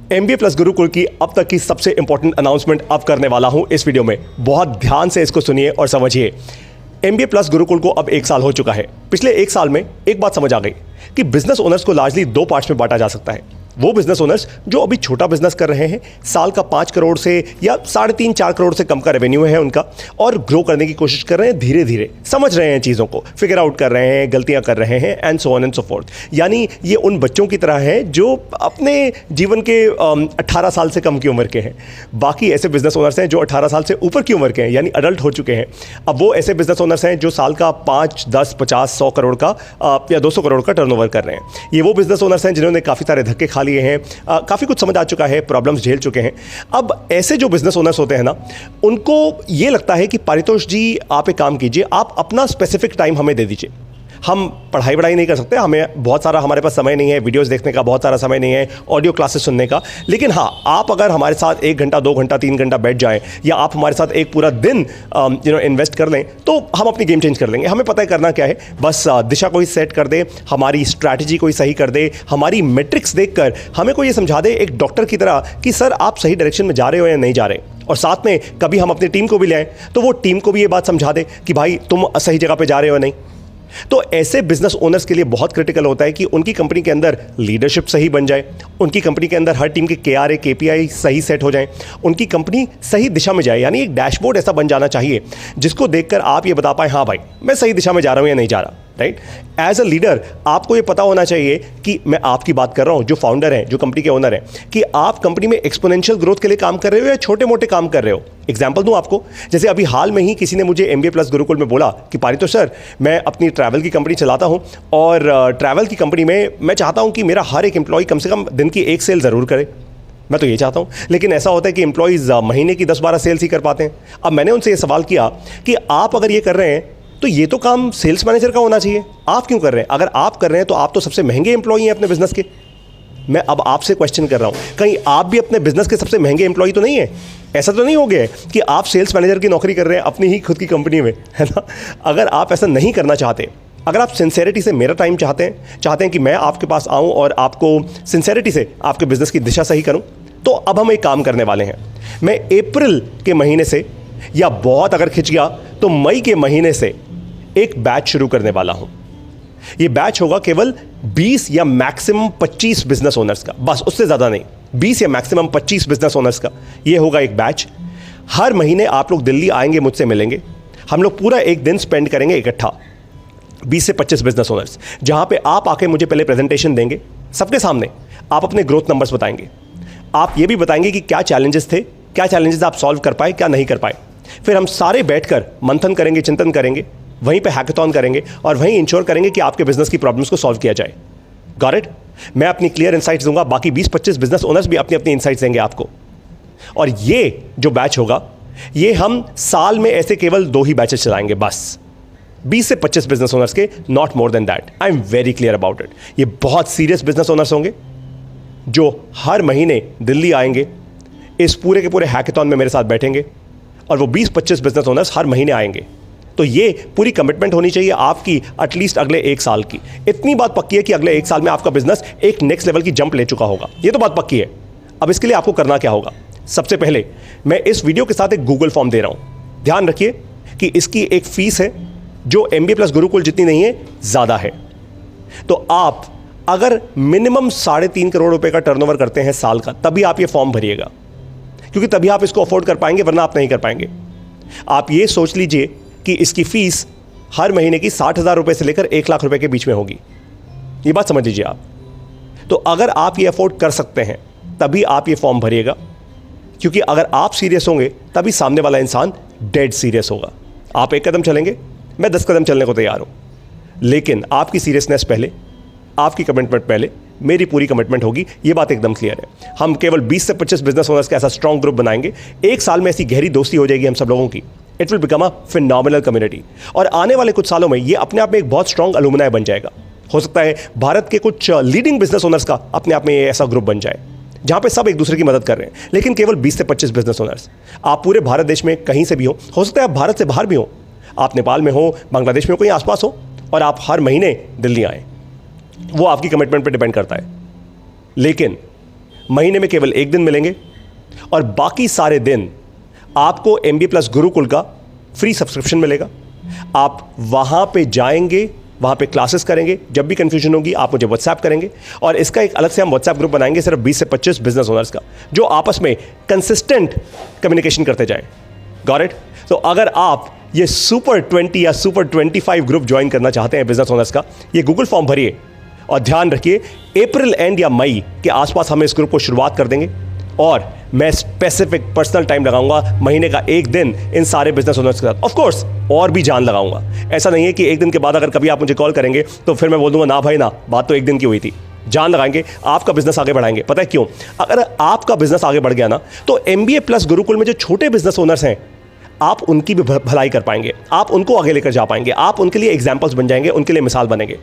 MBA plus Gurukul की अब तक की सबसे इंपॉर्टेंट अनाउंसमेंट अब करने वाला हूं इस वीडियो में। बहुत ध्यान से इसको सुनिए और समझिए। MBA प्लस गुरुकुल को अब 1 साल हो चुका है। पिछले 1 साल में एक बात समझ आ गई कि बिजनेस ओनर्स को लार्जली 2 पार्ट्स में बांटा जा सकता है। वो बिजनेस ओनर्स जो अभी छोटा बिजनेस कर रहे हैं, साल का 5 करोड़ से या 3.5-4 करोड़ से कम का रेवेन्यू है उनका, और ग्रो करने की कोशिश कर रहे हैं, धीरे धीरे समझ रहे हैं चीज़ों को, फिगर आउट कर रहे हैं, गलतियां कर रहे हैं, and so on and so fourth. यानी ये उन बच्चों की तरह है जो अपने जीवन के 18 साल से कम की उम्र के हैं। बाकी ऐसे बिजनेस ओनर्स हैं जो 18 साल से ऊपर की उम्र के हैं, यानी अडल्ट हो चुके हैं। अब वो ऐसे बिजनेस ओनर्स हैं जो साल का 5, 10, 50, 100 करोड़ का या 200 करोड़ का टर्नओवर कर रहे हैं। ये वो बिजनेस ओनर्स हैं जिन्होंने काफ़ी सारे धक्के खा लिए हैं, काफ़ी कुछ समझ आ चुका है, प्रॉब्लम्स झेल चुके हैं। अब ऐसे जो बिजनेस ओनर्स होते हैं ना, उनको ये लगता है कि पारितोष जी आप एक काम कीजिए, आप अपना स्पेसिफिक टाइम हमें दे दीजिए। हम पढ़ाई नहीं कर सकते, हमें बहुत सारा हमारे पास समय नहीं है, वीडियोस देखने का बहुत सारा समय नहीं है, ऑडियो क्लासेस सुनने का। लेकिन हाँ, आप अगर हमारे साथ 1 घंटा, 2 घंटा, 3 घंटा बैठ जाएं, या आप हमारे साथ एक पूरा दिन इन्वेस्ट कर लें, तो हम अपनी गेम चेंज कर लेंगे। हमें पता है करना क्या है, बस दिशा को ही सेट कर दे, हमारी स्ट्रैटेजी को ही सही कर दे, हमारी मेट्रिक्स देखकर हमें को ये समझा दे एक डॉक्टर की तरह कि सर आप सही डायरेक्शन में जा रहे हो या नहीं जा रहे। और साथ में कभी हम अपनी टीम को भी ले आएँ तो वो टीम को भी ये बात समझा दे कि भाई तुम सही जगह पे जा रहे हो या नहीं। तो ऐसे बिजनेस ओनर्स के लिए बहुत क्रिटिकल होता है कि उनकी कंपनी के अंदर लीडरशिप सही बन जाए, उनकी कंपनी के अंदर हर टीम के KRA KPI सही सेट हो जाए, उनकी कंपनी सही दिशा में जाए। यानी एक डैशबोर्ड ऐसा बन जाना चाहिए जिसको देखकर आप ये बता पाए, हाँ भाई मैं सही दिशा में जा रहा हूँ या नहीं जा रहा। राइट, एज अ लीडर आपको ये पता होना चाहिए कि मैं आपकी बात कर रहा हूँ, जो फाउंडर हैं, जो कंपनी के ओनर हैं, कि आप कंपनी में एक्सपोनेंशियल ग्रोथ के लिए काम कर रहे हो या छोटे मोटे काम कर रहे हो। एग्जाम्पल दूं आपको, जैसे अभी हाल में ही किसी ने मुझे MBA प्लस गुरुकुल में बोला कि पारितोष सर, मैं अपनी ट्रैवल की कंपनी चलाता हूं और ट्रैवल की कंपनी में मैं चाहता हूं कि मेरा हर एक एम्प्लॉय कम से कम दिन की 1 सेल ज़रूर करे। मैं तो ये चाहता हूं, लेकिन ऐसा होता है कि एम्प्लॉयज़ महीने की 10-12 सेल्स ही कर पाते हैं। अब मैंने उनसे ये सवाल किया कि आप अगर ये कर रहे हैं तो ये तो काम सेल्स मैनेजर का होना चाहिए, आप क्यों कर रहे हैं? अगर आप कर रहे हैं तो आप तो सबसे महंगे एम्प्लॉई हैं अपने बिजनेस के। मैं अब आपसे क्वेश्चन कर रहा हूं, कहीं आप भी अपने बिजनेस के सबसे महंगे एम्प्लॉई तो नहीं है? ऐसा तो नहीं हो गया है कि आप सेल्स मैनेजर की नौकरी कर रहे हैं अपनी ही खुद की कंपनी में, है ना? अगर आप ऐसा नहीं करना चाहते, अगर आप सिंसेरिटी से मेरा टाइम चाहते हैं कि मैं आपके पास आऊं और आपको सिंसेरिटी से आपके बिजनेस की दिशा सही करूं, तो अब हम एक काम करने वाले हैं। मैं अप्रैल के महीने से, या बहुत अगर खिंच गया तो मई के महीने से एक बैच शुरू करने वाला हूं। यह बैच होगा केवल 20 या मैक्सिमम 25 बिजनेस ओनर्स का, बस उससे ज्यादा नहीं। 20 या मैक्सिमम 25 बिजनेस ओनर्स का यह होगा एक बैच। हर महीने आप लोग दिल्ली आएंगे, मुझसे मिलेंगे, हम लोग पूरा एक दिन स्पेंड करेंगे इकट्ठा। 20 से 25 बिजनेस ओनर्स, जहां पे आप आके मुझे पहले प्रेजेंटेशन देंगे सबके सामने। आप अपने ग्रोथ नंबर्स बताएंगे, आप ये भी बताएंगे कि क्या चैलेंजेस थे, क्या चैलेंजेस आप सॉल्व कर पाए, क्या नहीं कर पाए। फिर हम सारे बैठकर मंथन करेंगे, चिंतन करेंगे, वहीं पे हैकेथॉन करेंगे और वहीं इंश्योर करेंगे कि आपके बिजनेस की प्रॉब्लम्स को सॉल्व किया जाए। Got it? मैं अपनी क्लियर इनसाइट्स दूंगा, बाकी 20-25 बिजनेस ओनर्स भी अपनी अपनी इनसाइट्स देंगे आपको। और ये जो बैच होगा, ये हम साल में ऐसे केवल 2 ही बैचेस चलाएंगे, बस 20 से 25 बिजनेस ओनर्स के, not more than that. I am very clear about it. ये बहुत सीरियस बिजनेस ओनर्स होंगे जो हर महीने दिल्ली आएंगे, इस पूरे के पूरे हैकेथॉन में मेरे साथ बैठेंगे, और वो 20-25 बिजनेस ओनर्स हर महीने आएंगे। तो ये पूरी कमिटमेंट होनी चाहिए आपकी एटलीस्ट अगले 1 साल की। इतनी बात पक्की है कि अगले 1 साल में आपका बिजनेस एक नेक्स्ट लेवल की जंप ले चुका होगा, ये तो बात पक्की है। अब इसके लिए आपको करना क्या होगा? सबसे पहले मैं इस वीडियो के साथ एक गूगल फॉर्म दे रहा हूं। ध्यान रखिए कि इसकी एक फीस है जो MBA प्लस गुरुकुल जितनी नहीं है, ज्यादा है। तो आप अगर मिनिमम 3.5 करोड़ रुपए का टर्नओवर करते हैं साल का, तभी आप ये फॉर्म भरिएगा, क्योंकि तभी आप इसको अफोर्ड कर पाएंगे, वरना आप नहीं कर पाएंगे। आप ये सोच लीजिए कि इसकी फीस हर महीने की 60,000 रुपए से लेकर 1 लाख रुपए के बीच में होगी। ये बात समझ लीजिए आप। तो अगर आप ये अफोर्ड कर सकते हैं तभी आप ये फॉर्म भरिएगा, क्योंकि अगर आप सीरियस होंगे तभी सामने वाला इंसान डेड सीरियस होगा। आप 1 कदम चलेंगे, मैं 10 कदम चलने को तैयार हूं, लेकिन आपकी सीरियसनेस पहले, आपकी कमिटमेंट पहले, मेरी पूरी कमिटमेंट होगी। ये बात एकदम क्लियर है। हम केवल 20 से 25 बिजनेस ओनर्स का ऐसा स्ट्रॉन्ग ग्रुप बनाएंगे, 1 साल में ऐसी गहरी दोस्ती हो जाएगी हम सब लोगों की। It will become a phenomenal community, और आने वाले कुछ सालों में ये अपने आप में एक बहुत स्ट्रॉन्ग अलुमनाई बन जाएगा। हो सकता है भारत के कुछ लीडिंग बिजनेस ओनर्स का अपने आप में ऐसा ग्रुप बन जाए, जहां पे सब एक दूसरे की मदद कर रहे हैं, लेकिन केवल 20 से 25 बिजनेस ओनर्स। आप पूरे भारत देश में कहीं से भी हो सकता है आप भारत से बाहर भी हो, आप नेपाल में हो, बांग्लादेश में हो, कहीं आसपास हो, और आप हर महीने दिल्ली आए, वो आपकी कमिटमेंट पे डिपेंड करता है। लेकिन महीने में केवल एक दिन मिलेंगे और बाकी सारे दिन आपको MBA प्लस गुरुकुल का फ्री सब्सक्रिप्शन मिलेगा। आप वहां पे जाएंगे, वहां पे क्लासेस करेंगे, जब भी कंफ्यूजन होगी आप मुझे व्हाट्सएप करेंगे और इसका एक अलग से हम व्हाट्सएप ग्रुप बनाएंगे सिर्फ 20 से 25 बिजनेस ओनर्स का, जो आपस में कंसिस्टेंट कम्युनिकेशन करते जाए। Got it? तो अगर आप ये सुपर 20 या सुपर 25 ग्रुप ज्वाइन करना चाहते हैं बिजनेस ओनर्स का, ये गूगल फॉर्म भरिए और ध्यान रखिए अप्रैल एंड या मई के आसपास हम इस ग्रुप को शुरुआत कर देंगे और मैं स्पेसिफिक पर्सनल टाइम लगाऊंगा, महीने का एक दिन इन सारे बिजनेस ओनर्स के साथ। ऑफ कोर्स और भी जान लगाऊंगा। ऐसा नहीं है कि एक दिन के बाद अगर कभी आप मुझे कॉल करेंगे तो फिर मैं बोल दूंगा ना भाई ना, बात तो एक दिन की हुई थी। जान लगाएंगे, आपका बिजनेस आगे बढ़ाएंगे। पता है क्यों? अगर आपका बिजनेस आगे बढ़ गया ना तो MBA प्लस गुरुकुल में जो छोटे बिजनेस ओनर्स हैं आप उनकी भी भलाई कर पाएंगे, आप उनको आगे लेकर जा पाएंगे, आप उनके लिए एग्जाम्पल्स बन जाएंगे, उनके लिए मिसाल बनेंगे।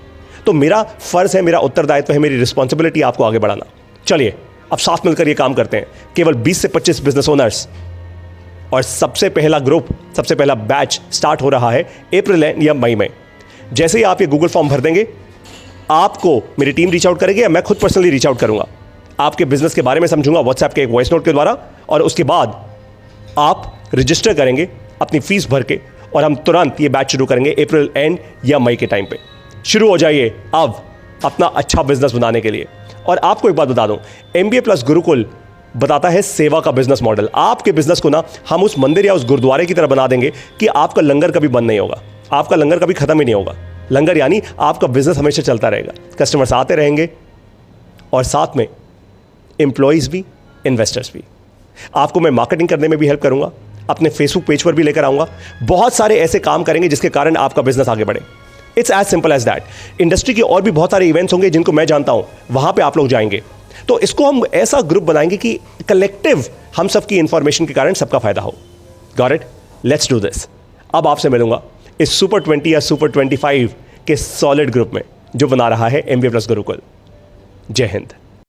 तो मेरा फर्ज है, मेरा उत्तरदायित्व है, मेरी रिस्पॉन्सिबिलिटी आपको आगे बढ़ाना। चलिए अब साथ मिलकर ये काम करते हैं। केवल 20 से 25 बिजनेस ओनर्स और सबसे पहला ग्रुप, सबसे पहला बैच स्टार्ट हो रहा है अप्रैल या मई में। जैसे ही आप ये गूगल फॉर्म भर देंगे आपको मेरी टीम रीच आउट करेगी या मैं खुद पर्सनली रीच आउट करूंगा, आपके बिजनेस के बारे में समझूंगा व्हाट्सएप के एक वॉइस नोट के द्वारा और उसके बाद आप रजिस्टर करेंगे अपनी फीस भर के और हम तुरंत ये बैच शुरू करेंगे अप्रैल एंड या मई के टाइम पे। शुरू हो जाइए अब अपना अच्छा बिजनेस बनाने के लिए। और आपको एक बात बता दूं, MBA प्लस गुरुकुल बताता है सेवा का बिजनेस मॉडल। आपके बिजनेस को ना हम उस मंदिर या उस गुरुद्वारे की तरह बना देंगे कि आपका लंगर कभी बंद नहीं होगा, आपका लंगर कभी खत्म ही नहीं होगा। लंगर यानी आपका बिजनेस हमेशा चलता रहेगा, कस्टमर्स आते रहेंगे और साथ में एम्प्लॉयज़ भी, इन्वेस्टर्स भी। आपको मैं मार्केटिंग करने में भी हेल्प करूंगा, अपने फेसबुक पेज पर भी लेकर आऊंगा। बहुत सारे ऐसे काम करेंगे जिसके कारण आपका बिजनेस आगे बढ़े। It's as simple as that. Industry के और भी बहुत सारे इवेंट्स होंगे जिनको मैं जानता हूं, वहां पे आप लोग जाएंगे। तो इसको हम ऐसा ग्रुप बनाएंगे कि कलेक्टिव हम सबकी इंफॉर्मेशन के कारण सबका फायदा हो। Got it? Let's do this. अब आपसे मिलूंगा इस सुपर 20 या सुपर 25 के सॉलिड ग्रुप में जो बना रहा है MBA प्लस गुरुकुल। जय हिंद।